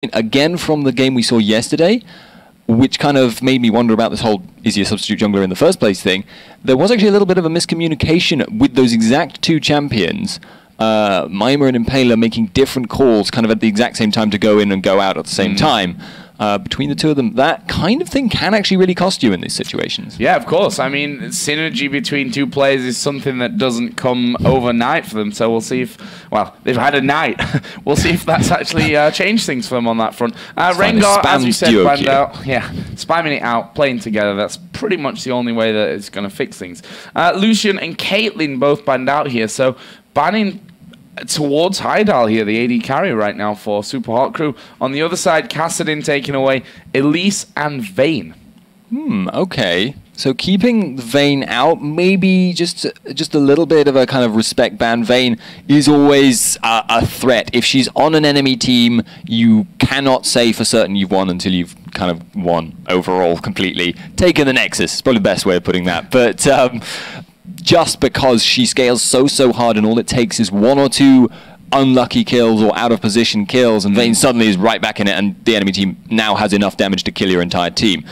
again from the game we saw yesterday, which kind of made me wonder about this whole is he a substitute jungler in the first place thing. There was actually a little bit of a miscommunication with those exact two champions, Mimer and Impaler, making different calls kind of at the exact same time to go in and go out at the same time. Between the two of them, that kind of thing can actually really cost you in these situations. Yeah, of course. I mean, synergy between two players is something that doesn't come overnight for them. So we'll see if, well, they've had a night. We'll see if that's actually changed things for them on that front. Rengar, as we said, banned out. Yeah, spamming it out, playing together. That's pretty much the only way that it's going to fix things. Lucian and Caitlyn both banned out here. So banning towards Haydal here, the AD carry right now for Super Hot Crew. On the other side, Kassadin taking away Elise and Vayne. Okay. So keeping Vayne out, maybe just a little bit of a kind of respect ban. Vayne is always a threat. If she's on an enemy team, you cannot say for certain you've won until you've kind of won overall completely. Taken the Nexus is probably the best way of putting that. But just because she scales so hard and all it takes is one or two unlucky kills or out of position kills and Vayne suddenly is right back in it and the enemy team now has enough damage to kill your entire team.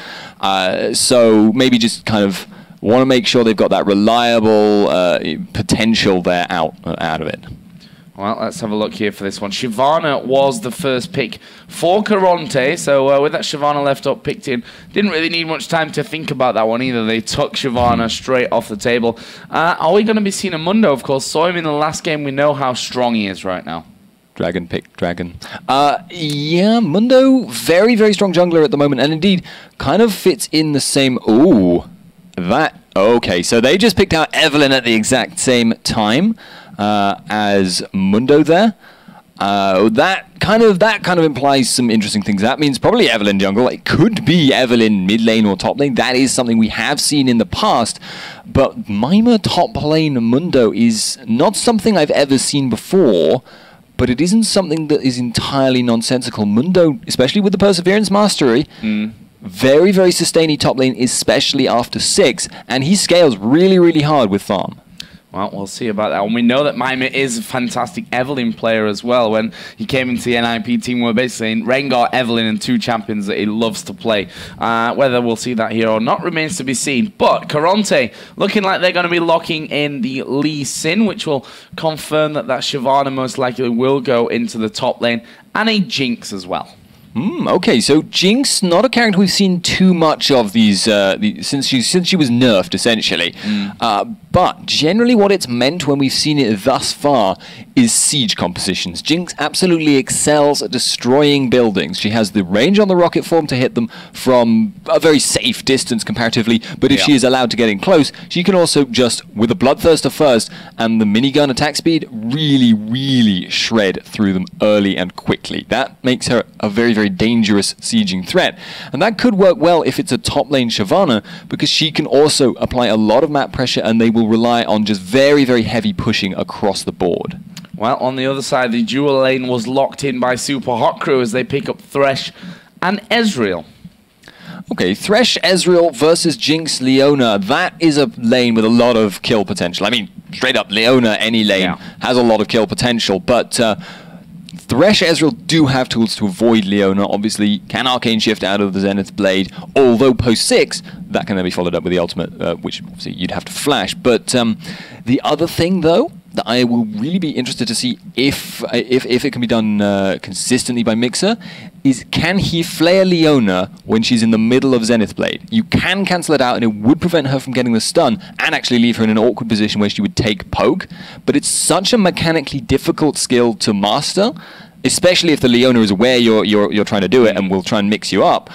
So maybe just kind of want to make sure they've got that reliable potential there out of it. Well, let's have a look here for this one. Shyvana was the first pick for Karont3. So with that Shyvana left up, picked in. Didn't really need much time to think about that one either. They took Shyvana straight off the table. Are we going to be seeing a Mundo? Of course, saw him in the last game. We know how strong he is right now. Dragon pick, Dragon. Yeah, Mundo, very, very strong jungler at the moment. And indeed, kind of fits in the same... Ooh, that... Okay, so they just picked out Evelynn at the exact same time as Mundo there. That kind of implies some interesting things. That means probably Evelynn jungle. It could be Evelynn mid lane or top lane. That is something we have seen in the past. But Mimer top lane Mundo is not something I've ever seen before. But it isn't something that is entirely nonsensical. Mundo, especially with the Perseverance Mastery, very, very sustainy top lane, especially after 6. And he scales really, really hard with farm. Well, we'll see about that. And we know that Mimer is a fantastic Evelynn player as well. When he came into the NIP team, we're basically in Rengar, Evelynn, and 2 champions that he loves to play. Whether we'll see that here or not remains to be seen. But Karont3 looking like they're going to be locking in the Lee Sin, which will confirm that Shyvana most likely will go into the top lane, and a Jinx as well. Okay, so Jinx, not a character we've seen too much of since she was nerfed, essentially. But generally what it's meant when we've seen it thus far is siege compositions. Jinx absolutely excels at destroying buildings. She has the range on the rocket form to hit them from a very safe distance comparatively, but if she is allowed to get in close, she can also just, with a Bloodthirster first and the minigun attack speed, really, really shred through them early and quickly. That makes her a very, very dangerous sieging threat. And that could work well if it's a top lane Shyvana, because she can also apply a lot of map pressure and they will rely on just very, very heavy pushing across the board. Well, on the other side, the dual lane was locked in by Super Hot Crew as they pick up Thresh and Ezreal. Okay, Thresh, Ezreal versus Jinx, Leona. That is a lane with a lot of kill potential. I mean, straight up, Leona, any lane, has a lot of kill potential, but Thresh, Ezreal do have tools to avoid Leona. Obviously, can Arcane Shift out of the Zenith Blade, although post 6, that can then be followed up with the ultimate, which obviously you'd have to flash. But the other thing, though, that I will really be interested to see if it can be done consistently by migxa, is can he flare Leona when she's in the middle of Zenith Blade? You can cancel it out and it would prevent her from getting the stun and actually leave her in an awkward position where she would take poke, but it's such a mechanically difficult skill to master, especially if the Leona is aware you're trying to do it and will try and mix you up.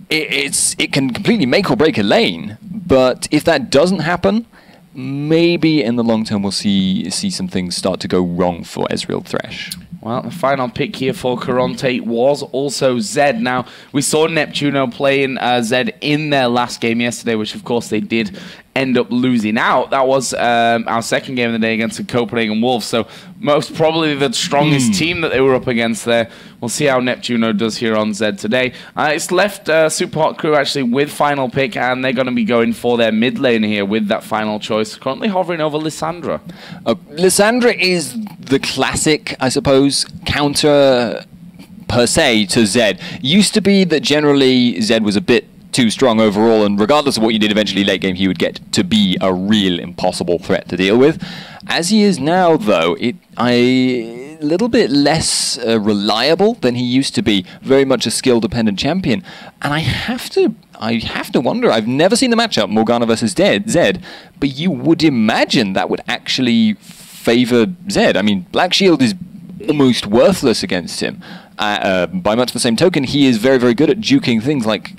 It can completely make or break a lane, but if that doesn't happen, maybe in the long term we'll see some things start to go wrong for Ezreal Thresh. Well, the final pick here for Karont3 was also Zed. Now, we saw neptuNo playing Zed in their last game yesterday, which of course they did end up losing out. That was our second game of the day against the Copenhagen Wolves, so most probably the strongest team that they were up against there. We'll see how neptuNo does here on Zed today. It's left Super Hot Crew actually with final pick, and they're going to be going for their mid lane here with that final choice, currently hovering over Lissandra. Lissandra is the classic, I suppose, counter per se to Zed. Used to be that generally Zed was a bit too strong overall, and regardless of what you did eventually late game, he would get to be a real impossible threat to deal with. As he is now, though, a little bit less reliable than he used to be. Very much a skill-dependent champion, and I have to wonder. I've never seen the matchup Morgana versus Zed, but you would imagine that would actually favor Zed. I mean, Black Shield is almost worthless against him. By much the same token, he is very, very good at juking things like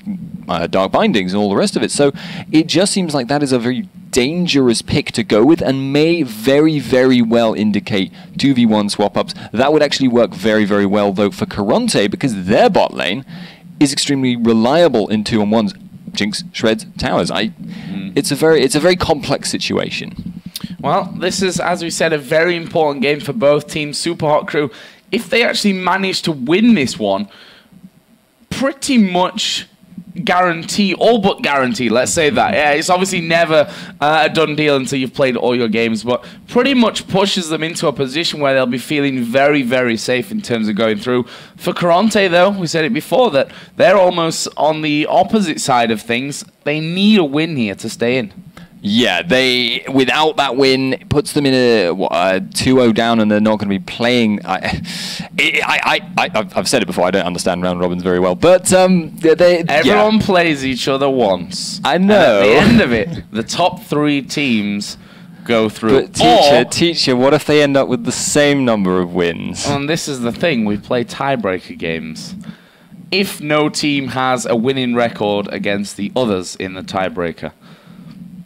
Dark Bindings and all the rest of it. So it just seems like that is a very dangerous pick to go with, and may very, very well indicate 2v1 swap-ups. That would actually work very, very well, though, for Karont3, because their bot lane is extremely reliable in 2-on-1s. Jinx shreds towers. It's a very complex situation. Well, this is, as we said, a very important game for both teams. Super Hot Crew, if they actually manage to win this one, pretty much guarantee, all but guarantee, let's say that. Yeah, it's obviously never a done deal until you've played all your games, but pretty much pushes them into a position where they'll be feeling very, very safe in terms of going through. For Karont3, though, we said it before, that they're almost on the opposite side of things. They need a win here to stay in. Yeah, without that win, it puts them in a 2-0 down, and they're not going to be playing. I've said it before. I don't understand round robins very well, but everyone plays each other once. I know. And at the end of it, the top 3 teams go through. But teacher, what if they end up with the same number of wins? And this is the thing: we play tiebreaker games. If no team has a winning record against the others in the tiebreaker.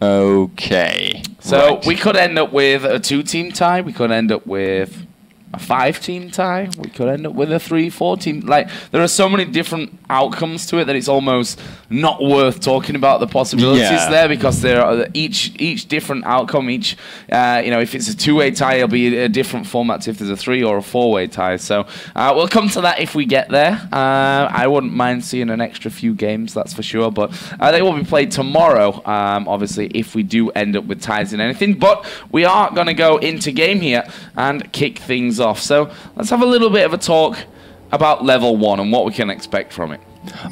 Okay. So right. We could end up with a 2-team tie. We could end up with a 5-team tie. We could end up with a 3-4 team. Like, there are so many different outcomes to it that it's almost not worth talking about the possibilities there, because there are each different outcome. Each if it's a 2-way tie, it'll be a different format if there's a 3 or a 4-way tie. So we'll come to that if we get there. I wouldn't mind seeing an extra few games, that's for sure. But they will be played tomorrow, obviously, if we do end up with ties in anything. But we are going to go into game here and kick things off. So let's have a little bit of a talk about level 1 and what we can expect from it.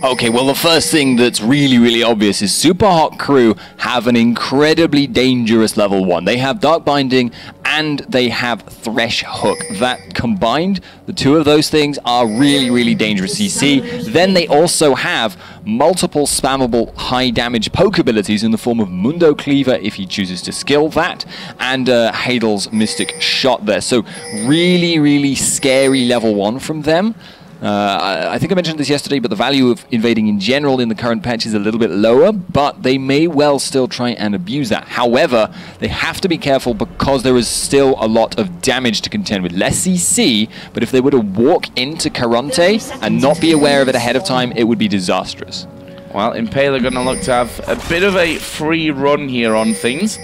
Okay, well, the first thing that's really, really obvious is Super Hot Crew have an incredibly dangerous level 1. They have Dark Binding and they have Thresh Hook. That combined, the two of those things are really, really dangerous CC. Then they also have multiple spammable high damage poke abilities in the form of Mundo Cleaver if he chooses to skill that, and Haydal's Mystic Shot there. So really, really scary level 1 from them. I think I mentioned this yesterday, but the value of invading in general in the current patch is a little bit lower, but they may well still try and abuse that. However, they have to be careful because there is still a lot of damage to contend with. Less CC, but if they were to walk into Karont3 and not be aware of it ahead of time, it would be disastrous. Well, Impaler going to look to have a bit of a free run here on things.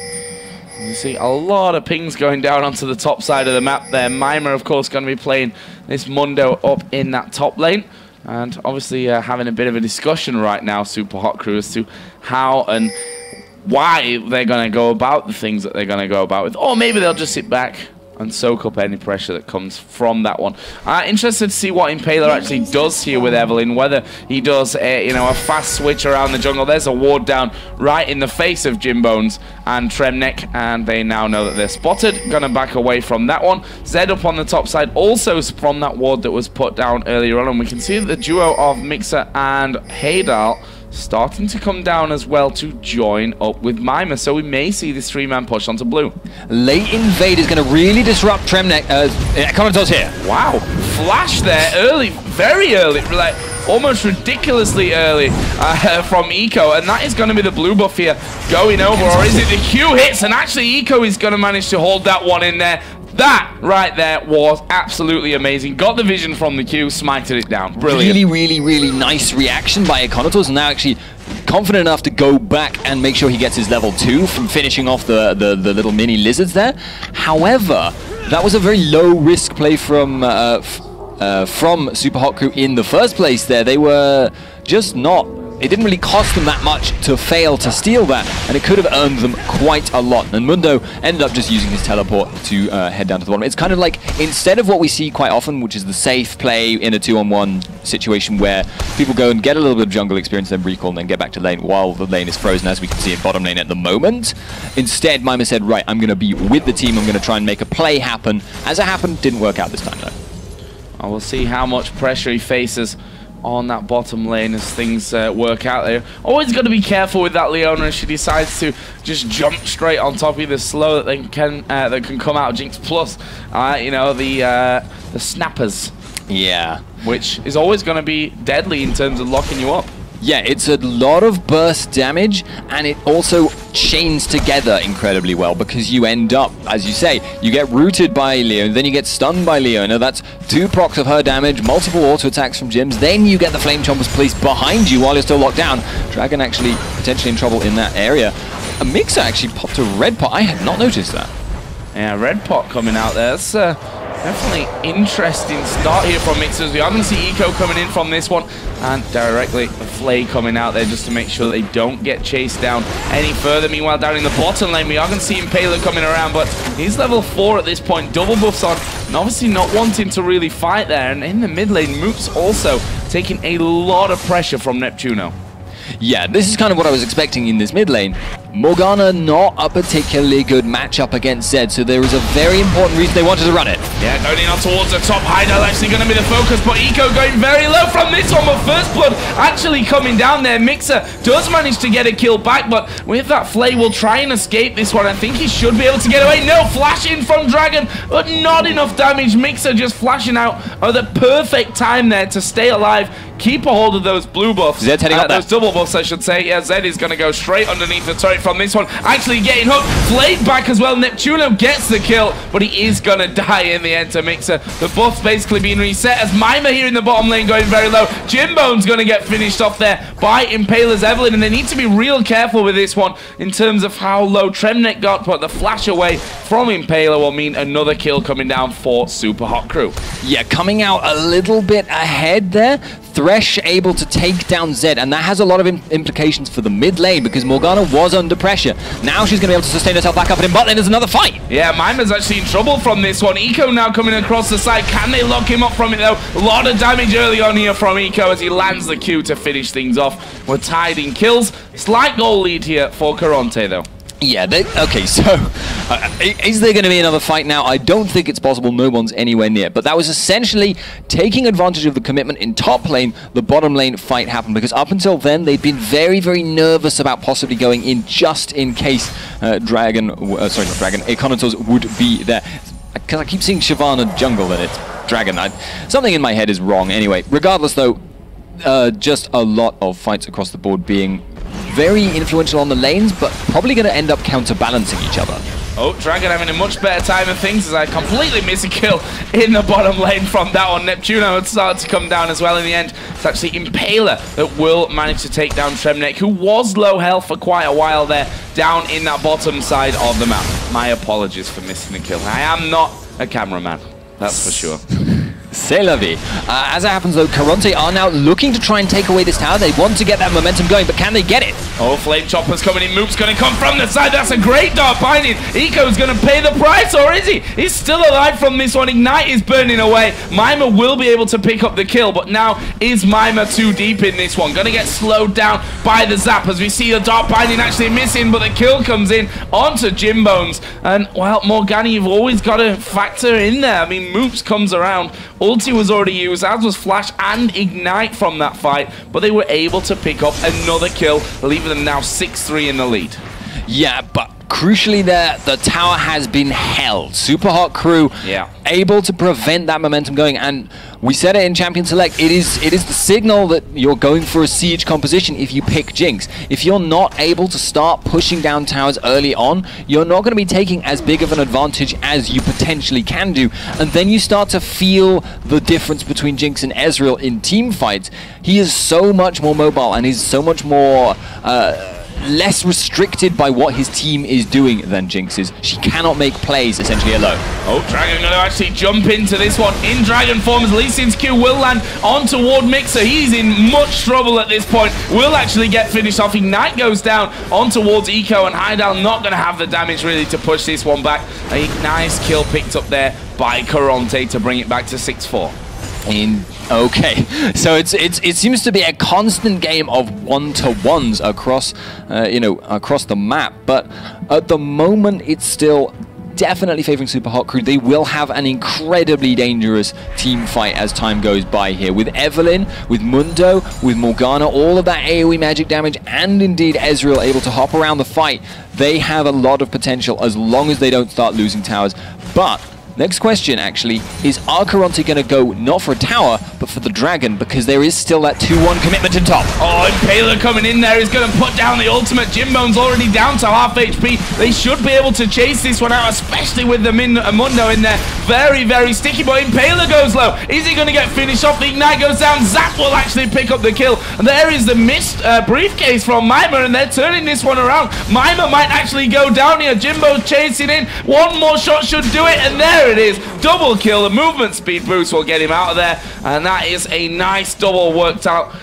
You see a lot of pings going down onto the top side of the map there. Mimer, of course, going to be playing this Mundo up in that top lane. And obviously having a bit of a discussion right now, Super Hot Crew, as to how and why they're going to go about the things that they're going to go about with. Or maybe they'll just sit back and soak up any pressure that comes from that one. Interested to see what Impaler actually does here with Evelyn, whether he does a fast switch around the jungle. There's a ward down right in the face of Jimbones and Tremnek, and they now know that they're spotted. Gonna back away from that one. Zed up on the top side, also from that ward that was put down earlier on, and we can see the duo of migxa and Haydal starting to come down as well to join up with Mimer. So we may see this 3-man push onto blue. Late invade is going to really disrupt Tremnek. Econatorz here. Wow, flash there early, very early, like almost ridiculously early from Eco, and that is going to be the blue buff here going over, or is it the Q hits? And actually Eco is going to manage to hold that one in there. That right there was absolutely amazing. Got the vision from the Q, smited it down. Brilliant. Really, really, really nice reaction by Econatorz, and now actually confident enough to go back and make sure he gets his level 2 from finishing off the little mini lizards there. However, that was a very low risk play from Super Hot Crew in the first place there. They were just not it didn't really cost them that much to fail to steal that, and it could have earned them quite a lot. And Mundo ended up just using his teleport to head down to the bottom. It's kind of like, instead of what we see quite often, which is the safe play in a 2-on-1 situation where people go and get a little bit of jungle experience, then recall, and then get back to lane while the lane is frozen, as we can see in bottom lane at the moment. Instead, Mimer said, right, I'm going to be with the team, I'm going to try and make a play happen. As it happened, didn't work out this time, though. And we'll see how much pressure he faces on that bottom lane as things work out there. Always got to be careful with that Leona if she decides to just jump straight on top of the slow that they can come out of Jinx. Plus, you know, the snappers. Yeah. Which is always going to be deadly in terms of locking you up. Yeah, it's a lot of burst damage, and it also chains together incredibly well because you end up, as you say, you get rooted by Leona, then you get stunned by Leona. That's 2 procs of her damage, multiple auto attacks from Jims, then you get the Flame Chompers placed behind you while you're still locked down. Dragon actually potentially in trouble in that area. A migxa actually popped a red pot. I had not noticed that. Yeah, red pot coming out there. That's definitely interesting start here from migxa. We are going to see Eco coming in from this one, and directly the Flay coming out there just to make sure they don't get chased down any further. Meanwhile, down in the bottom lane, we are going to see Impaler coming around, but he's level 4 at this point. Double buffs on, and obviously not wanting to really fight there. And in the mid lane, Moopz also taking a lot of pressure from neptuNo. Yeah, this is kind of what I was expecting in this mid lane. Morgana not a particularly good matchup against Zed, so there is a very important reason they wanted to run it. Yeah, going in on towards the top. Haydal actually going to be the focus, but Eco going very low from this one, but First Blood actually coming down there. migxa does manage to get a kill back, but with that Flay will try and escape this one. I think he should be able to get away. No, flash in from Dragon, but not enough damage. migxa just flashing out at the perfect time there to stay alive, keep a hold of those blue buffs. Zed's heading up there. Those double buffs, I should say. Yeah, Zed is going to go straight underneath the turret from this one. Actually getting hooked. Flayed back as well. neptuNo gets the kill, but he is going to die in the end to migxa. The buff's basically being reset as Mimer here in the bottom lane going very low. Jimbone's going to get finished off there by Impaler's Evelyn, and they need to be real careful with this one in terms of how low Tremnek got, but the flash away from Impaler will mean another kill coming down for Super Hot Crew. Yeah, coming out a little bit ahead there. Thresh able to take down Zed, and that has a lot of implications for the mid lane because Morgana was under pressure. Now she's going to be able to sustain herself back up, and in bot lane there's another fight. Yeah, Mimer's actually in trouble from this one. Eco now coming across the side. Can they lock him up from it though? A lot of damage early on here from Eco as he lands the Q to finish things off. We're tied in kills. Slight goal lead here for Karont3 though. Yeah, okay, so is there going to be another fight now? I don't think it's possible. No one's anywhere near. But that was essentially taking advantage of the commitment in top lane. The bottom lane fight happened because up until then, they'd been very, very nervous about possibly going in just in case Econatorz would be there. Because I keep seeing Shyvana jungle and it's Dragon. Something in my head is wrong. Anyway, regardless though, just a lot of fights across the board being very influential on the lanes, but probably going to end up counterbalancing each other. Oh, Dragon having a much better time of things as I completely miss a kill in the bottom lane from that one. neptuNo had started to come down as well in the end. It's actually Impaler that will manage to take down Tremnek, who was low health for quite a while there, down in that bottom side of the map. My apologies for missing the kill. I am not a cameraman, that's for sure. C'est la vie. As it happens though, Karont3 are now looking to try and take away this tower. They want to get that momentum going, but can they get it? Oh, Flame Chopper's coming in. Moopz going to come from the side. That's a great dart binding. Eco's going to pay the price, or is he? He's still alive from this one. Ignite is burning away. Mimer will be able to pick up the kill, but now is Mimer too deep in this one? Going to get slowed down by the zap as we see the dart binding actually missing, but the kill comes in onto Jimbones. And, well, Morgana, you've always got to factor in there. I mean, Moopz comes around. Ulti was already used, as was Flash and Ignite from that fight, but they were able to pick up another kill, leaving them now 6-3 in the lead. Yeah, but crucially there, the tower has been held. Super Hot Crew able to prevent that momentum going, and we said it in Champion Select, it is the signal that you're going for a siege composition if you pick Jinx. If you're not able to start pushing down towers early on, you're not going to be taking as big of an advantage as you potentially can do, and then you start to feel the difference between Jinx and Ezreal in team fights. He is so much more mobile, and he's so much more less restricted by what his team is doing than Jinx is. She cannot make plays essentially alone. Oh, Dragon going to actually jump into this one in Dragon form as Lee Sin's Q will land on toward migxa. He's in much trouble at this point. Will actually get finished off. Ignite goes down on towards Eco, and Haydal not going to have the damage really to push this one back. A nice kill picked up there by Karont3 to bring it back to 6-4. Okay, so it seems to be a constant game of 1-to-1s across across the map, but at the moment it's still definitely favoring SUPA HOT CREW. They will have an incredibly dangerous team fight as time goes by here. With Evelynn, with Mundo, with Morgana, all of that AoE magic damage, and indeed Ezreal able to hop around the fight, they have a lot of potential as long as they don't start losing towers. But next question, actually, is are Karont3 going to go not for a tower, but for the dragon? Because there is still that 2-1 commitment in top. Oh, Impaler coming in there is going to put down the ultimate. Jimbone's already down to half HP. They should be able to chase this one out, especially with the Mundo in there. Very, very sticky, but Impaler goes low. Is he going to get finished off? The Ignite goes down. Zap will actually pick up the kill. And there is the missed briefcase from Mimer, and they're turning this one around. Mimer might actually go down here. Jimbo's chasing in. One more shot should do it, and there it is. Double kill. The movement speed boost will get him out of there, and that is a nice double worked out.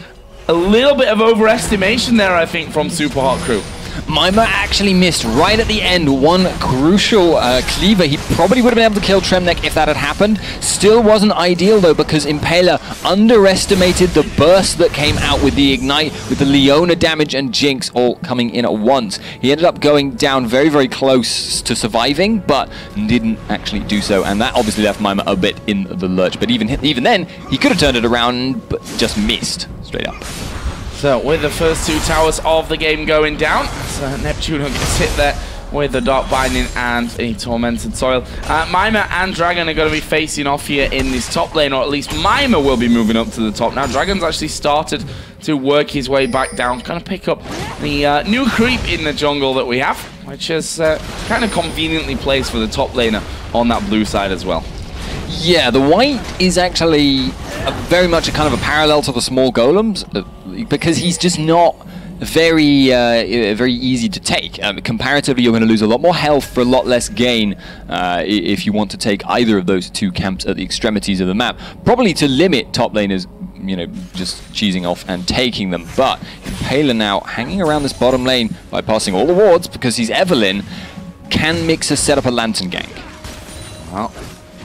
A little bit of overestimation there, I think, from SUPA HOT CREW. Mimer actually missed right at the end one crucial cleaver. He probably would have been able to kill Tremnek if that had happened. Still wasn't ideal though, because Impaler underestimated the burst that came out with the Ignite, with the Leona damage and Jinx all coming in at once. He ended up going down very, very close to surviving, but didn't actually do so, and that obviously left Mimer a bit in the lurch. But even then, he could have turned it around, but just missed straight up. So with the first two towers of the game going down, so neptuNo going to sit there with the Dark Binding and a Tormented Soil. Mimer and Dragon are going to be facing off here in this top lane, or at least Mimer will be moving up to the top. Now Dragon's actually started to work his way back down, kind of pick up the new creep in the jungle that we have, which is kind of conveniently placed for the top laner on that blue side as well. Yeah, the white is actually very much a kind of a parallel to the small golems, because he's just not very easy to take. Comparatively, you're going to lose a lot more health for a lot less gain if you want to take either of those two camps at the extremities of the map. Probably to limit top laners, you know, just cheesing off and taking them. But Impaler now hanging around this bottom lane by passing all the wards because he's Evelynn. Can migxa set up a Lantern gank? Well,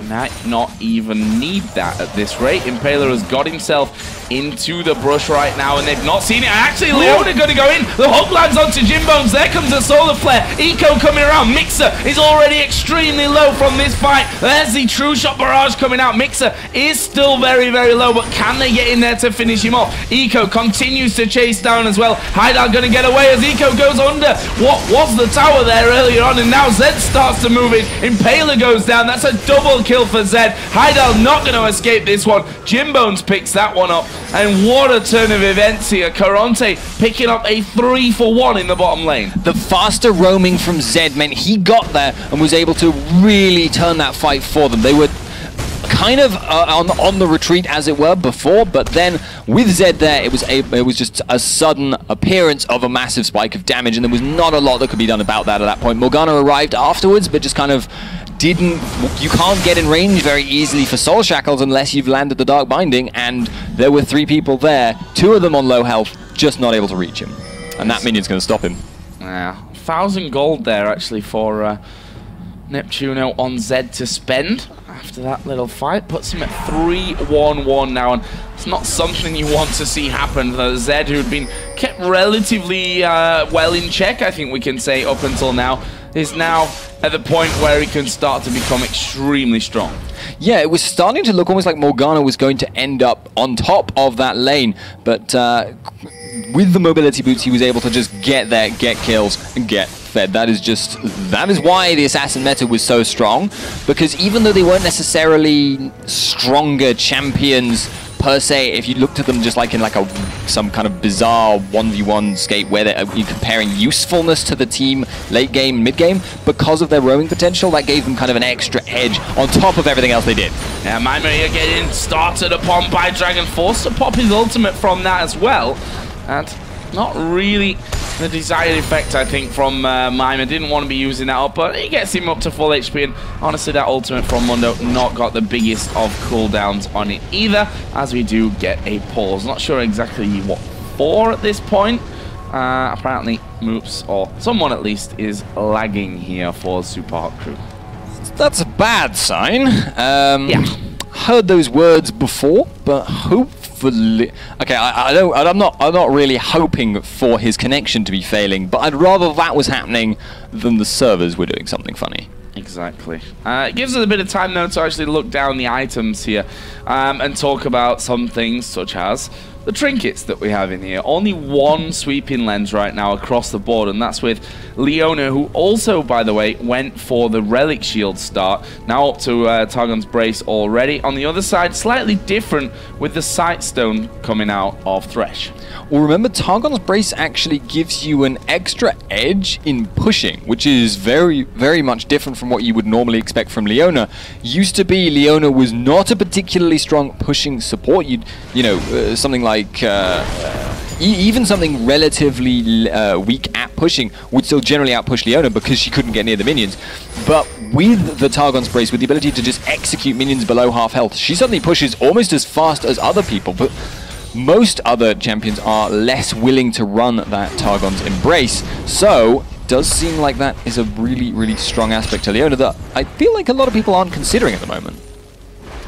might not even need that at this rate. Impaler has got himself into the brush right now, and they've not seen it. Actually, Leona going to go in. The hook lands onto Jimbones. There comes a solar flare. Eco coming around. migxa is already extremely low from this fight. There's the true shot barrage coming out. migxa is still very, very low, but can they get in there to finish him off? Eco continues to chase down as well. Haydal going to get away as Eco goes under what was the tower there earlier on, and now Zed starts to move in. Impaler goes down. That's a double kill for Zed. Haydal not going to escape this one. Jimbones picks that one up. And what a turn of events here. Karont3 picking up a 3-for-1 in the bottom lane. The faster roaming from Zed meant he got there and was able to really turn that fight for them. They were kind of on the retreat, as it were, before, but then with Zed there, it was just a sudden appearance of a massive spike of damage, and there was not a lot that could be done about that at that point. Morgana arrived afterwards, but just kind of you can't get in range very easily for Soul Shackles unless you've landed the Dark Binding, and there were 3 people there, 2 of them on low health, just not able to reach him. And that minion's going to stop him. Yeah, 1,000 gold there actually for neptuNo on Zed to spend after that little fight. Puts him at 3-1-1 now, and it's not something you want to see happen. The Zed, who'd been kept relatively well in check, I think we can say, up until now, is now at the point where he can start to become extremely strong. Yeah, it was starting to look almost like Morgana was going to end up on top of that lane, but with the mobility boots, he was able to just get there, get kills, and get fed. That is why the assassin meta was so strong, because even though they weren't necessarily stronger champions per se, if you looked at them just like in some kind of bizarre 1v1 scape where you're comparing usefulness to the team late game, mid game, because of their roaming potential, that gave them kind of an extra edge on top of everything else they did. Yeah, Mimer here getting started upon by Dragon, forced to pop his ultimate from that as well, and not really the desired effect, I think, from Mimer. Didn't want to be using that up, but he gets him up to full HP, and honestly, that ultimate from Mundo not got the biggest of cooldowns on it either, as we do get a pause. Not sure exactly what for at this point. Apparently, Moopz, or someone at least, is lagging here for SUPA HOT CREW. That's a bad sign. Yeah. Heard those words before, but hopefully, okay, I'm not really hoping for his connection to be failing, but I'd rather that was happening than the servers were doing something funny. Exactly. It gives us a bit of time though to actually look down the items here and talk about some things such as the trinkets that we have in here. Only one sweeping lens right now across the board, and that's with Leona, who also, by the way, went for the Relic Shield start. Now up to Targon's Brace already. On the other side, slightly different with the Sightstone coming out of Thresh. Well, remember, Targon's Brace actually gives you an extra edge in pushing, which is very, very much different from what you would normally expect from Leona. Used to be, Leona was not a particularly strong pushing support. You know, something like even something relatively weak at pushing would still generally outpush Leona because she couldn't get near the minions. But with the Targon's Brace, with the ability to just execute minions below half health, she suddenly pushes almost as fast as other people. But most other champions are less willing to run that Targon's Embrace, so it does seem like that is a really, really strong aspect to Leona that I feel like a lot of people aren't considering at the moment.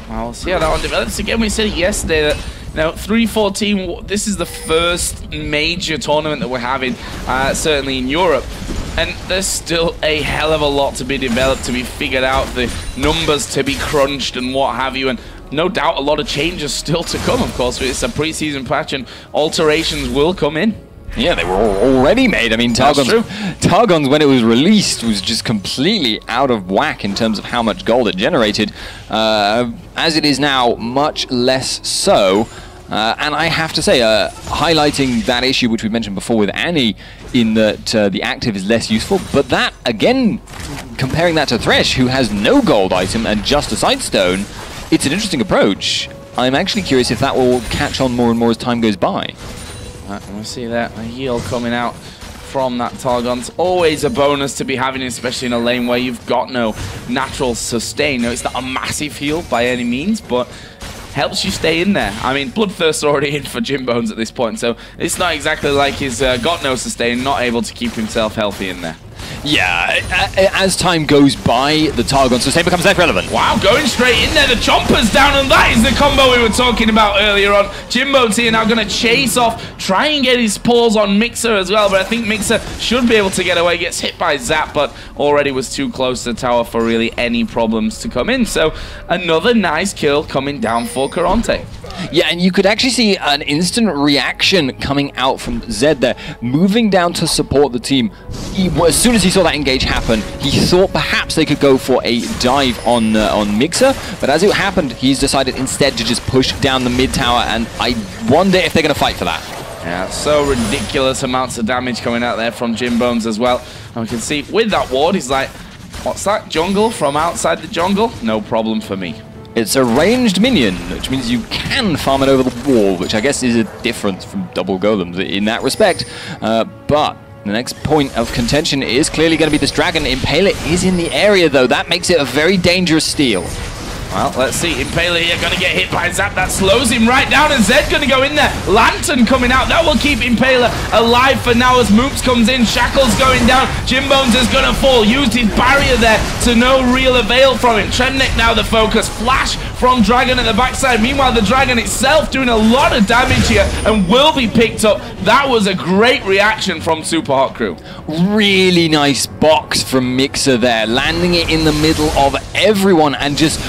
Well, we'll see how that one develops. Again, we said it yesterday that, now, 314, this is the first major tournament that we're having, certainly in Europe. And there's still a hell of a lot to be developed, to be figured out, the numbers to be crunched and what have you. And no doubt a lot of changes still to come, of course. It's a pre-season patch and alterations will come in. Yeah, they were already made. I mean, Targon's, when it was released, was just completely out of whack in terms of how much gold it generated. As it is now, much less so. And I have to say, highlighting that issue which we mentioned before with Annie, in that the active is less useful, but that, again, comparing that to Thresh, who has no gold item and just a Sightstone, it's an interesting approach. I'm actually curious if that will catch on more and more as time goes by. We'll see that a heal coming out from that Targon. It's always a bonus to be having, especially in a lane where you've got no natural sustain. No, it's not a massive heal by any means, but helps you stay in there. I mean, Bloodthirst's already in for Jimbones at this point, so it's not exactly like he's got no sustain, not able to keep himself healthy in there. Yeah, as time goes by, the Targon sustain becomes less relevant. Wow, going straight in there. The Chomper's down, and that is the combo we were talking about earlier on. Jimbones here now going to chase off, try and get his paws on migxa as well, but I think migxa should be able to get away. Gets hit by Zap, but already was too close to the tower for really any problems to come in. So another nice kill coming down for Karont3. Yeah, and you could actually see an instant reaction coming out from Zed there, moving down to support the team. As soon as he saw that engage happen, he thought perhaps they could go for a dive on migxa, but as it happened, he's decided instead to just push down the mid tower, and I wonder if they're going to fight for that. Yeah, so ridiculous amounts of damage coming out there from Jimbones as well. And we can see with that ward, he's like, what's that? Jungle from outside the jungle? No problem for me. It's a ranged minion, which means you can farm it over the wall, which I guess is a difference from double golems in that respect. But the next point of contention is clearly going to be this dragon. Impaler is in the area, though. That makes it a very dangerous steal. Well, let's see. Impaler here going to get hit by Zap. That slows him right down, and Zed going to go in there. Lantern coming out. That will keep Impaler alive for now as Moopz comes in. Shackle's going down. Jimbones is going to fall. Used his barrier there to no real avail from him. Tremnek now the focus. Flash from Dragon at the backside. Meanwhile, the Dragon itself doing a lot of damage here and will be picked up. That was a great reaction from SUPA HOT CREW. Really nice box from migxa there, landing it in the middle of everyone and just...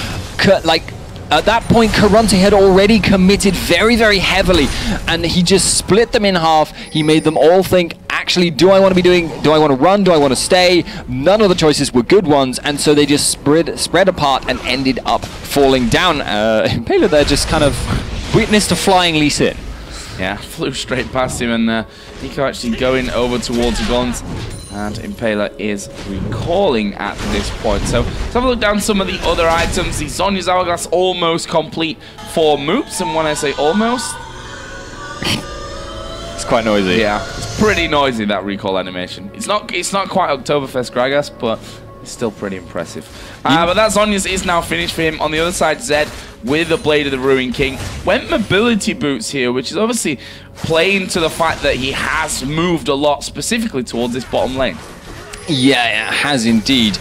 like, at that point, Karont3 had already committed very, very heavily, and he just split them in half. He made them all think, actually, do I want to run, do I want to stay? None of the choices were good ones, and so they just spread apart and ended up falling down. Impaler there just kind of witnessed a flying Lee Sin. Yeah, flew straight past him, and Nico actually going over towards Guns. And Impaler is recalling at this point. So let's have a look down some of the other items. The Zhonya's Hourglass almost complete for Moopz. And when I say almost, it's quite noisy. Yeah, it's pretty noisy, that recall animation. It's not quite Oktoberfest Gragas, but it's still pretty impressive. But that Zhonya's is now finished for him. On the other side, Zed with the Blade of the Ruin King went mobility boots here, which is obviously playing to the fact that he has moved a lot specifically towards this bottom lane. Yeah, it has indeed.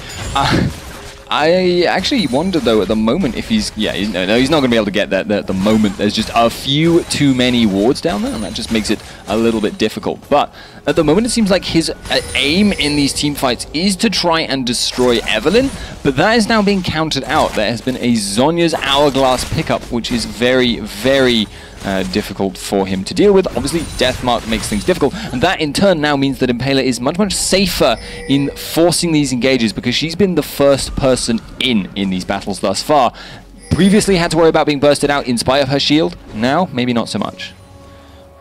I actually wonder though at the moment if he's he's not going to be able to get that at the moment. There's just a few too many wards down there, and that just makes it a little bit difficult. But at the moment it seems like his aim in these team fights is to try and destroy Evelynn, but that is now being countered out. There has been a Zhonya's Hourglass pickup, which is very, very difficult for him to deal with. Obviously, Deathmark makes things difficult, and that in turn now means that Impaler is much, much safer in forcing these engages because she's been the first person in these battles thus far. Previously had to worry about being bursted out in spite of her shield. Now, maybe not so much.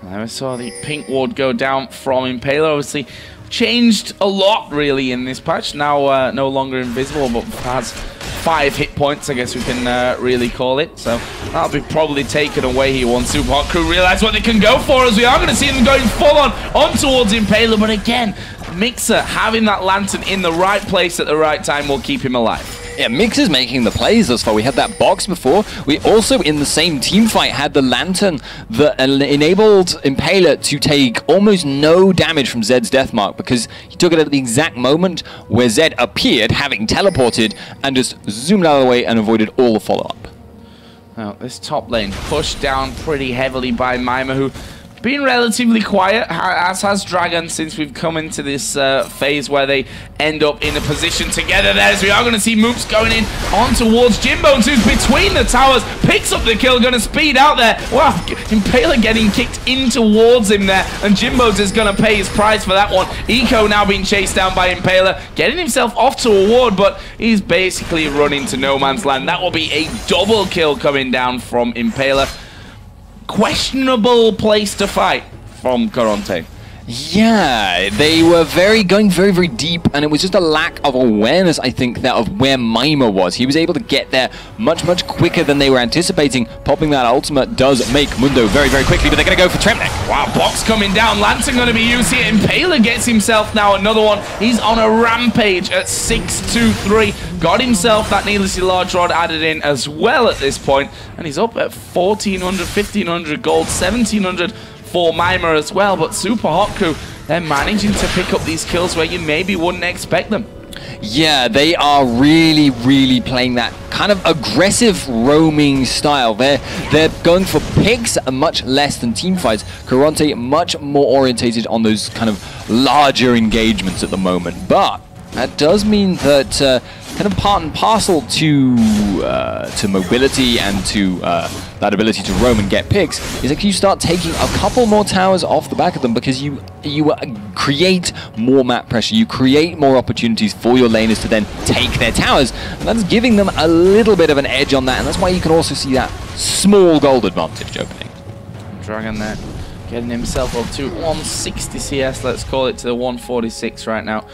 I saw the pink ward go down from Impaler. Obviously, changed a lot really in this patch. Now no longer invisible, but has 5 hit points, I guess we can really call it. So that'll be probably taken away here once SUPA HOT CREW realize what they can go for, as we are going to see them going full on towards Impaler. But again, migxa having that lantern in the right place at the right time will keep him alive. Yeah, migxa's making the plays thus far. We had that box before. We also, in the same team fight, had the lantern that enabled Impaler to take almost no damage from Zed's Deathmark because he took it at the exact moment where Zed appeared, having teleported, and just zoomed out of the way and avoided all the follow-up. Now, this top lane pushed down pretty heavily by Mimer, who been relatively quiet, as has Dragon, since we've come into this phase where they end up in a position together there. As we are going to see Moopz going in on towards Jimbones, who's between the towers, picks up the kill, going to speed out there. Wow, Impaler getting kicked in towards him there, and Jimbones is going to pay his price for that one. Eco now being chased down by Impaler, getting himself off to a ward, but he's basically running to no man's land. That will be a double kill coming down from Impaler. Questionable place to fight from Karont3. Yeah, they were going very, very deep, and it was just a lack of awareness, I think, that of where Mimer was. He was able to get there much, much quicker than they were anticipating. Popping that ultimate does make Mundo very, very quickly, but they're going to go for Tremnek. Wow, box coming down. Lantern going to be used here. Impaler gets himself now another one. He's on a rampage at 6-2-3. Got himself that needlessly large rod added in as well at this point, and he's up at 1,400, 1,500 gold, 1,700 for Mimer as well. But SUPA HOT CREW, they're managing to pick up these kills where you maybe wouldn't expect them. Yeah, they are really, really playing that kind of aggressive roaming style. They're going for picks much less than team fights. Karont3 much more orientated on those kind of larger engagements at the moment. But that does mean that kind of part and parcel to mobility and to that ability to roam and get picks is that you start taking a couple more towers off the back of them because you create more map pressure, you create more opportunities for your laners to then take their towers, and that's giving them a little bit of an edge on that, and that's why you can also see that small gold advantage opening. Dragon there getting himself up to 160 CS, let's call it, to the 146 right now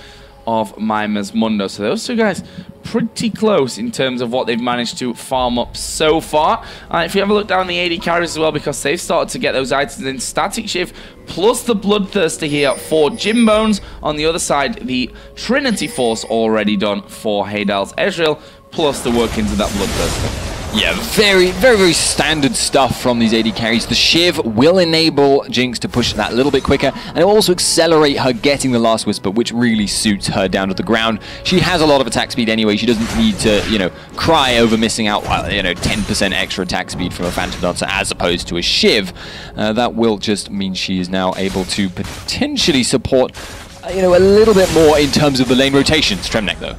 of Mimer's Mundo. So those two guys pretty close in terms of what they've managed to farm up so far. If you have a look down the AD carries as well, because they've started to get those items in. Static Shift plus the Bloodthirster here for Jimbones. On the other side, the Trinity Force already done for Haydal's Ezreal, plus the workings of that Bloodthirster. Yeah, very, very, very standard stuff from these AD carries. The Shiv will enable Jinx to push that a little bit quicker, and it will also accelerate her getting the Last Whisper, which really suits her down to the ground. She has a lot of attack speed anyway. She doesn't need to, you know, cry over missing out, 10% extra attack speed from a Phantom Dancer as opposed to a Shiv. That will just mean she is now able to potentially support, a little bit more in terms of the lane rotations. Tremnek, though.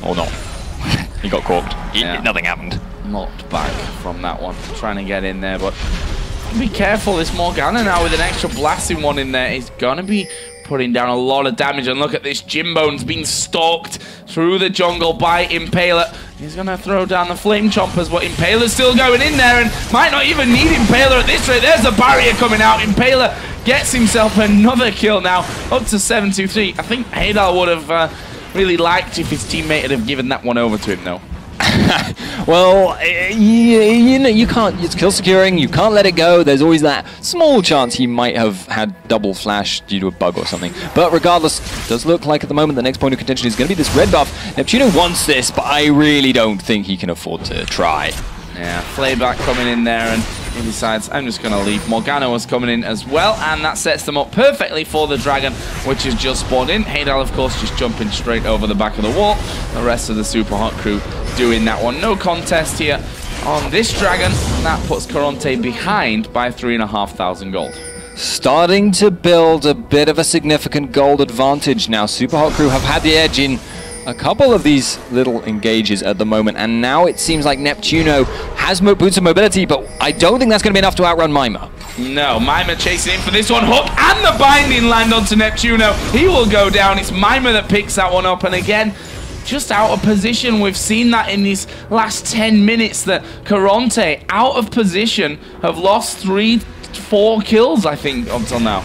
Or not. He got corked. Nothing happened. Knocked back from that one, trying to get in there, but be careful. This Morgana now with an extra blasting one in there is going to be putting down a lot of damage. And look at this, Jimbones being stalked through the jungle by Impaler. He's going to throw down the Flame Chompers, but Impaler's still going in there and might not even need Impaler at this rate. There's the barrier coming out. Impaler gets himself another kill now, up to 7-2-3. I think Haydal would have really liked if his teammate had have given that one over to him, though. Well, you know, you can't. It's kill securing. You can't let it go. There's always that small chance he might have had double flash due to a bug or something. But regardless, it does look like at the moment the next point of contention is going to be this red buff. neptuNo wants this, but I really don't think he can afford to try. Yeah, Flayback coming in there, and he decides, I'm just going to leave. Morgana was coming in as well, and that sets them up perfectly for the Dragon, which has just spawned in. Haydal, of course, just jumping straight over the back of the wall. The rest of the Super Hot crew doing that one. No contest here on this Dragon, and that puts Karont3 behind by 3,500 gold. Starting to build a bit of a significant gold advantage now. Super Hot crew have had the edge in a couple of these little engages at the moment, and now it seems like neptuNo has boots of mobility, but I don't think that's going to be enough to outrun Mimer. No, Mimer chasing in for this one. Hook and the binding land onto neptuNo. He will go down. It's Mimer that picks that one up, and again, just out of position. We've seen that in these last 10 minutes that Karont3, out of position, have lost 3-4 kills, I think, until now.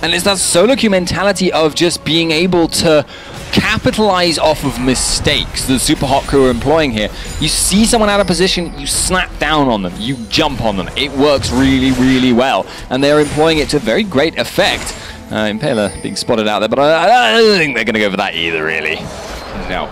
And it's that solo queue mentality of just being able to capitalize off of mistakes the Super Hot crew are employing here. You see someone out of position, you snap down on them, you jump on them. It works really, really well, and they're employing it to very great effect. Impaler being spotted out there, but I don't think they're going to go for that either, really. No.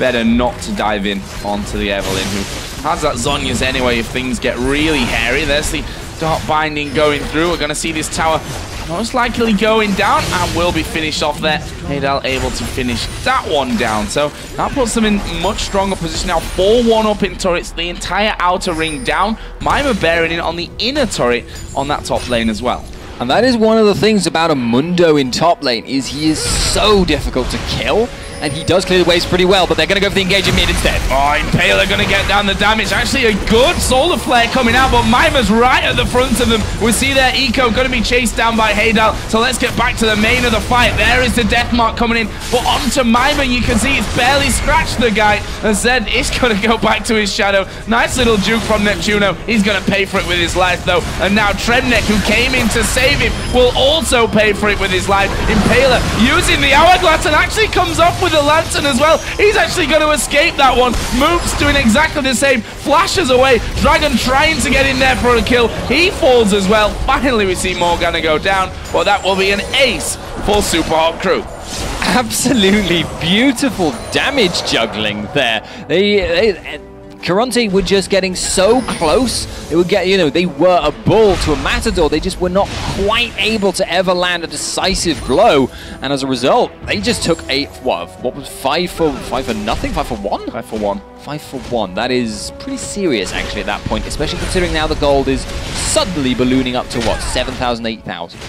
Better not to dive in onto the Evelyn, who has that Zhonya's anyway if things get really hairy. There's the Dark Binding going through. We're going to see this tower most likely going down and will be finished off there. Haydal able to finish that one down. So that puts them in much stronger position now. 4-1 up in turrets, the entire outer ring down. Mimer bearing in on the inner turret on that top lane as well. And that is one of the things about a Mundo in top lane, is he is so difficult to kill. And he does clear the waves pretty well, but they're going to go for the engage in mid instead. Oh, Impaler going to get down the damage. Actually, a good solar flare coming out, but Mimer's right at the front of them. We see their eco going to be chased down by Haydal. So let's get back to the main of the fight. There is the death mark coming in, but onto Mimer, you can see it's barely scratched the guy. And Zed is going to go back to his shadow. Nice little juke from neptuNo. He's going to pay for it with his life, though. And now Tremnek, who came in to save him, will also pay for it with his life. Impaler using the hourglass and actually comes off with the lantern as well. He's actually going to escape that one. Moopz doing exactly the same. Flashes away. Dragon trying to get in there for a kill. He falls as well. Finally, we see Morgana go down. Well, that will be an ace for Super Hot crew. Absolutely beautiful damage juggling there. Karont3 were just getting so close. They would get, they were a bull to a matador. They just were not quite able to ever land a decisive blow. And as a result, they just took a, what was 5 for nothing? 5 for 1? 5 for 1. 5 for 1. That is pretty serious, actually, at that point, especially considering now the gold is suddenly ballooning up to, what, 7,000, 8,000?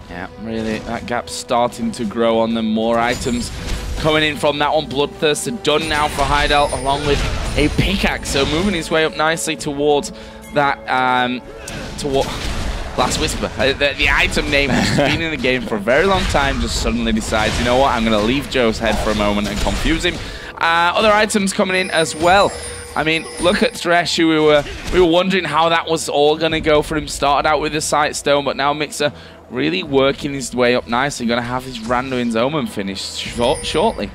Yeah, really, that gap's starting to grow on them. More items coming in from that one. Bloodthirster done now for Haydal, along with a pickaxe. So moving his way up nicely towards that, Last Whisper. The item name, which has been in the game for a very long time, just suddenly decides, you know what, I'm going to leave Joe's head for a moment and confuse him. Other items coming in as well. I mean, look at Thresh, who we were wondering how that was all going to go for him. Started out with the Sightstone, but now migxa really working his way up nicely. Going to have his Randuin's Omen finished shortly.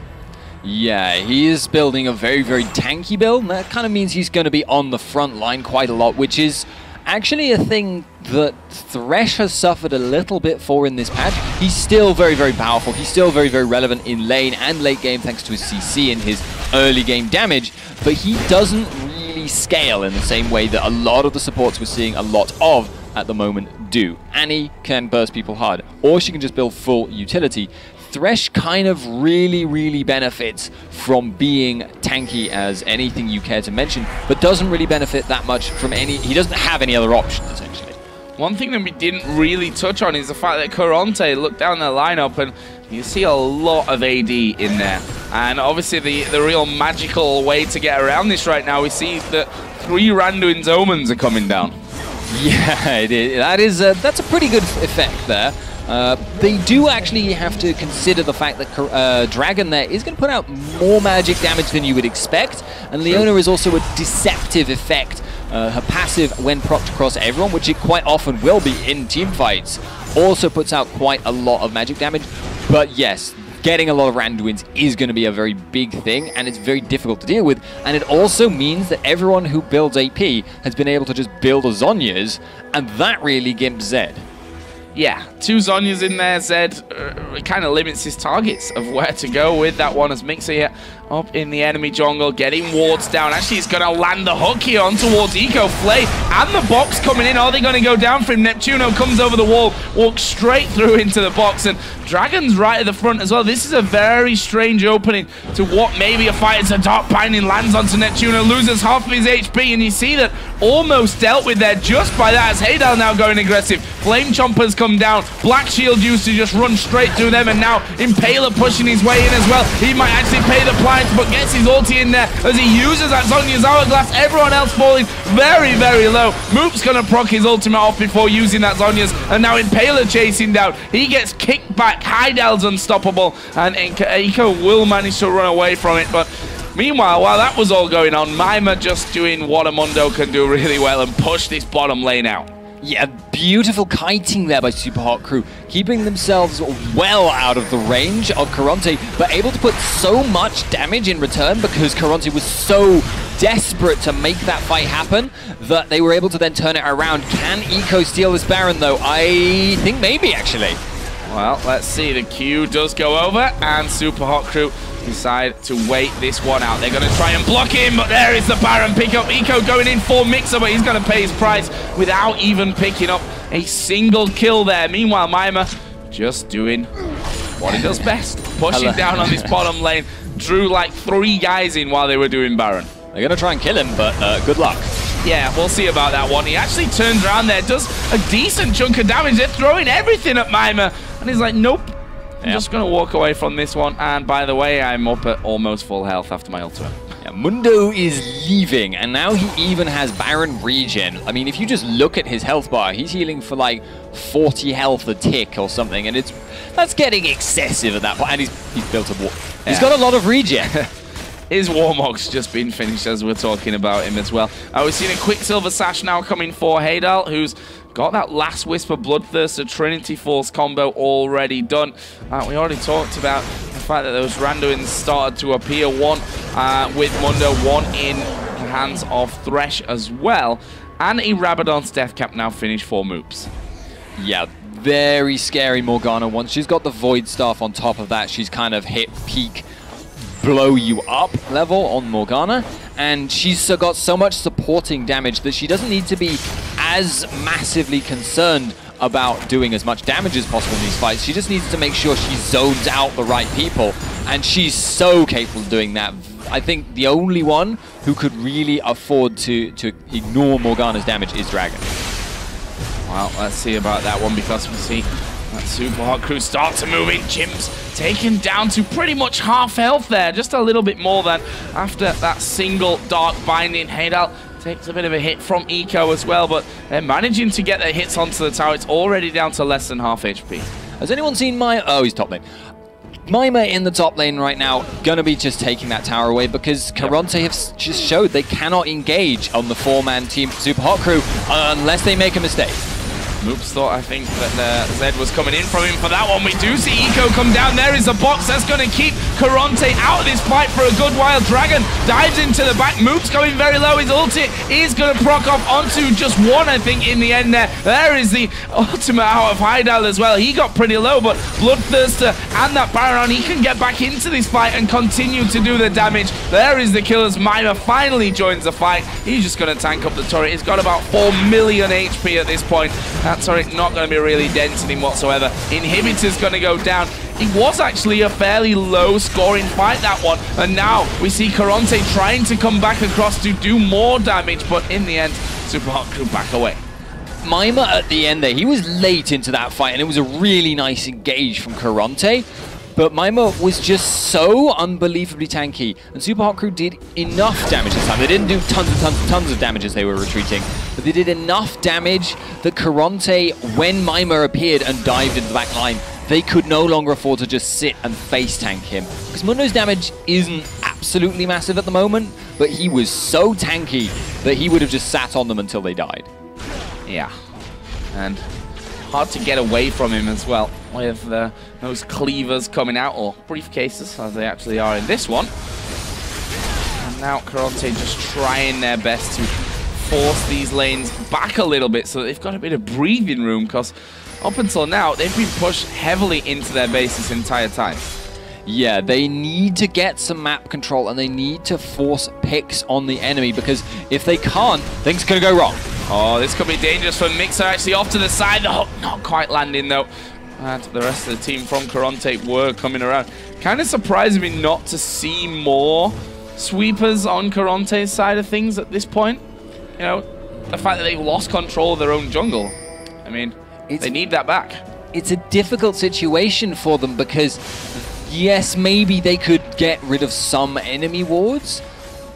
Yeah, he is building a very, very tanky build, and that kind of means he's going to be on the front line quite a lot, which is actually a thing that Thresh has suffered a little bit for in this patch. He's still very, very powerful. He's still very, very relevant in lane and late game thanks to his CC and his early game damage, but he doesn't really scale in the same way that a lot of the supports we're seeing a lot of at the moment do. Annie can burst people hard, or she can just build full utility. Thresh kind of really, really benefits from being tanky as anything you care to mention, but doesn't really benefit that much from he doesn't have any other options, essentially. One thing that we didn't really touch on is the fact that Karont3 looked down their lineup and you see a lot of AD in there. And obviously the real magical way to get around this right now, we see that 3 Randuin's Omens are coming down. Yeah, it is. That's a pretty good effect there. They do actually have to consider the fact that Dragon there is going to put out more magic damage than you would expect, and Leona is also a deceptive effect. Her passive, when procced across everyone, which it quite often will be in team fights, also puts out quite a lot of magic damage. But yes, getting a lot of Randuins is going to be a very big thing, and it's very difficult to deal with. And it also means that everyone who builds AP has been able to just build a Zhonya's, and that really gimps Zed. Yeah, 2 Zhonya's in there. Zed kind of limits his targets of where to go with that one as migxa here up in the enemy jungle, getting wards down. Actually, he's going to land the hook here on towards Eco. Flay and the box coming in. Are they going to go down for him? neptuNo comes over the wall, walks straight through into the box, and Dragon's right at the front as well. This is a very strange opening to what may be a fight. It's a Dark Binding lands onto neptuNo, loses half of his HP, and you see that almost dealt with there just by that as Haydal now going aggressive. Flame Chompers come down. Black Shield used to just run straight through them, and now Impaler pushing his way in as well. He might actually pay the price, but gets his ulti in there as he uses that Zhonya's Hourglass. Everyone else falling very, very low. Moopz gonna proc his ultimate off before using that Zhonya's, and now Impaler chasing down. He gets kicked back. Haydal's unstoppable, and Eco will manage to run away from it, but meanwhile, while that was all going on, Mimer just doing what a Mundo can do really well and push this bottom lane out. Yeah, beautiful kiting there by SUPA HOT CREW, keeping themselves well out of the range of Karont3, but able to put so much damage in return because Karont3 was so desperate to make that fight happen that they were able to then turn it around. Can Eco steal this Baron, though? I think maybe, actually. Well, let's see. The Q does go over, and SUPA HOT CREW decide to wait this one out. They're going to try and block him, but there is the Baron pick up. Eco going in for migxa, but he's going to pay his price without even picking up a single kill there. Meanwhile, Mimer just doing what he does best, pushing down on this bottom lane. Drew like 3 guys in while they were doing Baron. They're going to try and kill him, but good luck. Yeah, we'll see about that one. He actually turns around there, does a decent chunk of damage. They're throwing everything at Mimer, and he's like, nope. I'm just going to walk away from this one. And by the way, I'm up at almost full health after my ultimate. Yeah, Mundo is leaving, and now he even has Baron regen. I mean, if you just look at his health bar, he's healing for like 40 health a tick or something, and that's getting excessive at that point. And he's built a war. Yeah. He's got a lot of regen. His Warmog's just been finished as we're talking about him as well. We've seen a Quicksilver Sash now coming for Haydal, who's got that Last Whisper Bloodthirster Trinity Force combo already done. We already talked about the fact that those Randuins started to appear, one with Mundo, one in the hands of Thresh as well. And a Rabadon's Death Cap now finished for Moopz. Yeah, very scary Morgana. Once she's got the Void Staff on top of that, she's kind of hit peak blow you up level on Morgana, and she's got so much supporting damage that she doesn't need to be as massively concerned about doing as much damage as possible in these fights. She just needs to make sure she zones out the right people, and she's so capable of doing that. I think the only one who could really afford to ignore Morgana's damage is Dragon. Well, let's see about that one, because we see that SUPA HOT CREW start to move in. Jim's taken down to pretty much half health there, just a little bit more than after that single Dark Binding. Haydal takes a bit of a hit from Eco as well, but they're managing to get their hits onto the tower. It's already down to less than half HP. Has anyone seen oh, he's top lane. Mimer in the top lane right now, gonna be just taking that tower away because Karont3 have just showed they cannot engage on the 4-man team SUPA HOT CREW unless they make a mistake. Moopz thought, I think, that Zed was coming in from him for that one. We do see Eco come down. There is a box that's going to keep Karont3 out of this fight for a good while. Dragon dives into the back. Moopz going very low. His ulti is going to proc off onto just one, I think, in the end there. There is the ultimate out of Haydal as well. He got pretty low, but Bloodthirster and that Baron, he can get back into this fight and continue to do the damage. There is the kill as Mimer finally joins the fight. He's just going to tank up the turret. He's got about 4 million HP at this point. That turret not going to be really denting him whatsoever. Inhibitor's going to go down. It was actually a fairly low scoring fight, that one. And now we see Karont3 trying to come back across to do more damage, but in the end, SUPA HOT CREW back away. Mimer at the end there, he was late into that fight, and it was a really nice engage from Karont3. But Mimer was just so unbelievably tanky, and SUPA HOT CREW did enough damage this time. They didn't do tons of damage as they were retreating, but they did enough damage that Karont3, when Mimer appeared and dived into the back line, they could no longer afford to just sit and face tank him. Because Mundo's damage isn't absolutely massive at the moment, but he was so tanky that he would have just sat on them until they died. Yeah, and hard to get away from him as well. with those cleavers coming out, or briefcases, as they actually are in this one. And now Karont3 just trying their best to force these lanes back a little bit so that they've got a bit of breathing room, because up until now, they've been pushed heavily into their base this entire time. Yeah, they need to get some map control, and they need to force picks on the enemy, because if they can't, things could go wrong. Oh, this could be dangerous for migxa, actually off to the side. The hook not quite landing, though. And the rest of the team from Karont3 were coming around. Kind of surprising me not to see more sweepers on Karont3's side of things at this point. You know, the fact that they've lost control of their own jungle. I mean, they need that back. It's a difficult situation for them, because yes, maybe they could get rid of some enemy wards,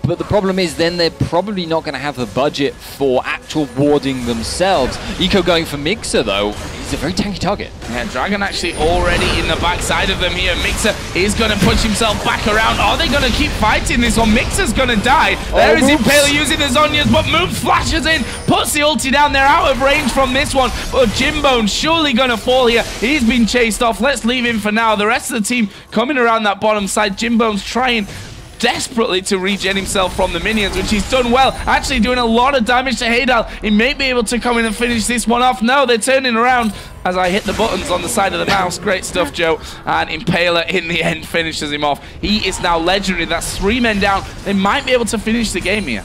but the problem is then they're probably not going to have the budget for actual warding themselves. Eco going for migxa, though. He's a very tanky target. Yeah, Dragon actually already in the backside of them here. migxa is going to push himself back around. Are they going to keep fighting this one? migxa's going to die. There is Impaler using the Zhonya's, but Moopz flashes in, puts the ulti down. They're out of range from this one, but Jimbone's surely going to fall here. He's been chased off. Let's leave him for now. The rest of the team coming around that bottom side. Jimbone's trying desperately to regen himself from the minions, which he's done well, actually doing a lot of damage to Haydal. He may be able to come in and finish this one off. No, they're turning around as I hit the buttons on the side of the mouse. Great stuff, Joe. And Impaler in the end finishes him off. He is now legendary. That's 3 men down. They might be able to finish the game here.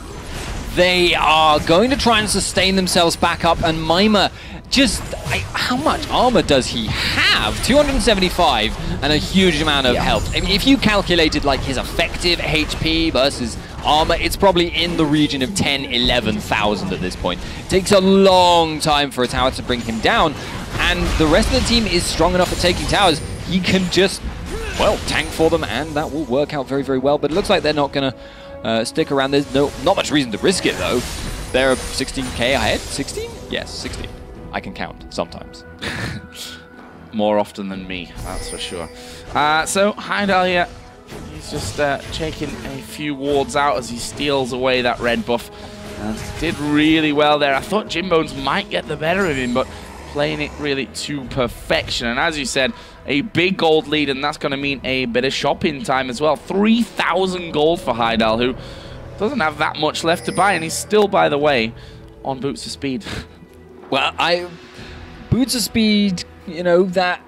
They are going to try and sustain themselves back up, and Mimer just, how much armor does he have? 275 and a huge amount of health. I mean, if you calculated like his effective HP versus armor, it's probably in the region of 10,000-11,000 at this point. It takes a long time for a tower to bring him down, and the rest of the team is strong enough at taking towers. He can just, well, tank for them, and that will work out very, very well. But it looks like they're not going to stick around. There's not much reason to risk it, though. They're 16k ahead. 16? Yes, 16. I can count sometimes. More often than me, that's for sure. So Haydal here, he's just taking a few wards out as he steals away that red buff. And did really well there. I thought Jimbones might get the better of him, but playing it really to perfection. And as you said, a big gold lead, and that's going to mean a bit of shopping time as well. 3,000 gold for Haydal, who doesn't have that much left to buy, and he's still, by the way, on Boots of Speed. Well, Boots of Speed, you know, that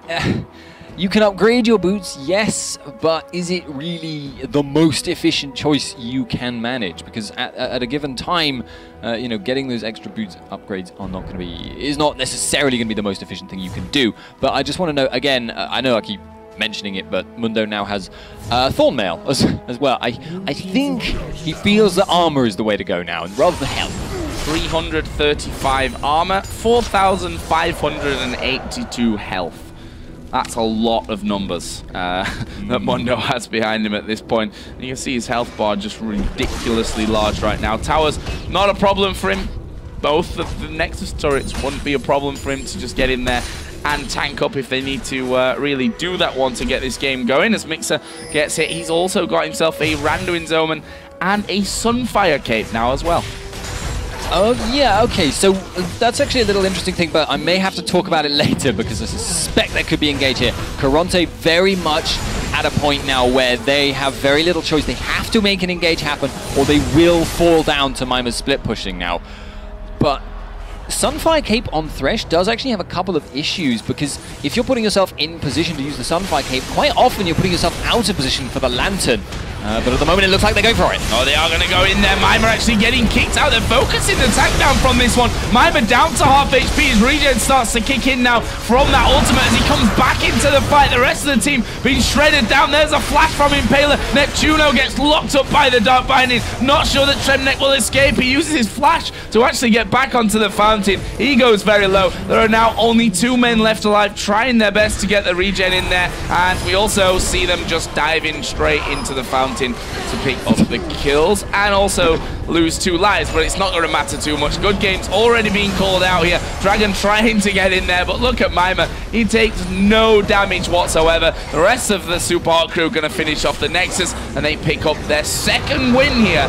you can upgrade your boots, yes, but is it really the most efficient choice you can manage? Because at a given time, you know, getting those extra boots upgrades are not going to be, is not necessarily going to be the most efficient thing you can do. But I just want to know, again, I know I keep mentioning it, but Mundo now has Thornmail as well. I think he feels that armor is the way to go now, rather than health. 335 armor, 4,582 health. That's a lot of numbers that Mundo has behind him at this point. And you can see his health bar just ridiculously large right now. Towers, not a problem for him. Both of the Nexus turrets wouldn't be a problem for him to just get in there and tank up if they need to really do that one to get this game going. As migxa gets hit, he's also got himself a Randuin's Omen and a Sunfire Cape now as well. Oh, yeah, okay, so that's actually a little interesting thing, but I may have to talk about it later because I suspect there could be engage here. Karont3 very much at a point now where they have very little choice. They have to make an engage happen or they will fall down to Mimer's split pushing now. But Sunfire Cape on Thresh does actually have a couple of issues, because if you're putting yourself in position to use the Sunfire Cape, quite often you're putting yourself out of position for the Lantern. But at the moment it looks like they're going for it. Oh, they are going to go in there. Mimer actually getting kicked out. They're focusing the tank down from this one. Mimer down to half HP. His regen starts to kick in now from that ultimate as he comes back into the fight. The rest of the team being shredded down. There's a flash from Impaler. neptuNo gets locked up by the Dark Binding. Not sure that Tremnek will escape. He uses his flash to actually get back onto the fountain. He goes very low. There are now only 2 men left alive, trying their best to get the regen in there. And we also see them just diving straight into the fountain to pick up the kills and also lose 2 lives, but it's not going to matter too much. Good game's already being called out here. Dragon trying to get in there, but look at Mimer. He takes no damage whatsoever. The rest of the SUPA HOT crew going to finish off the Nexus, and they pick up their 2nd win here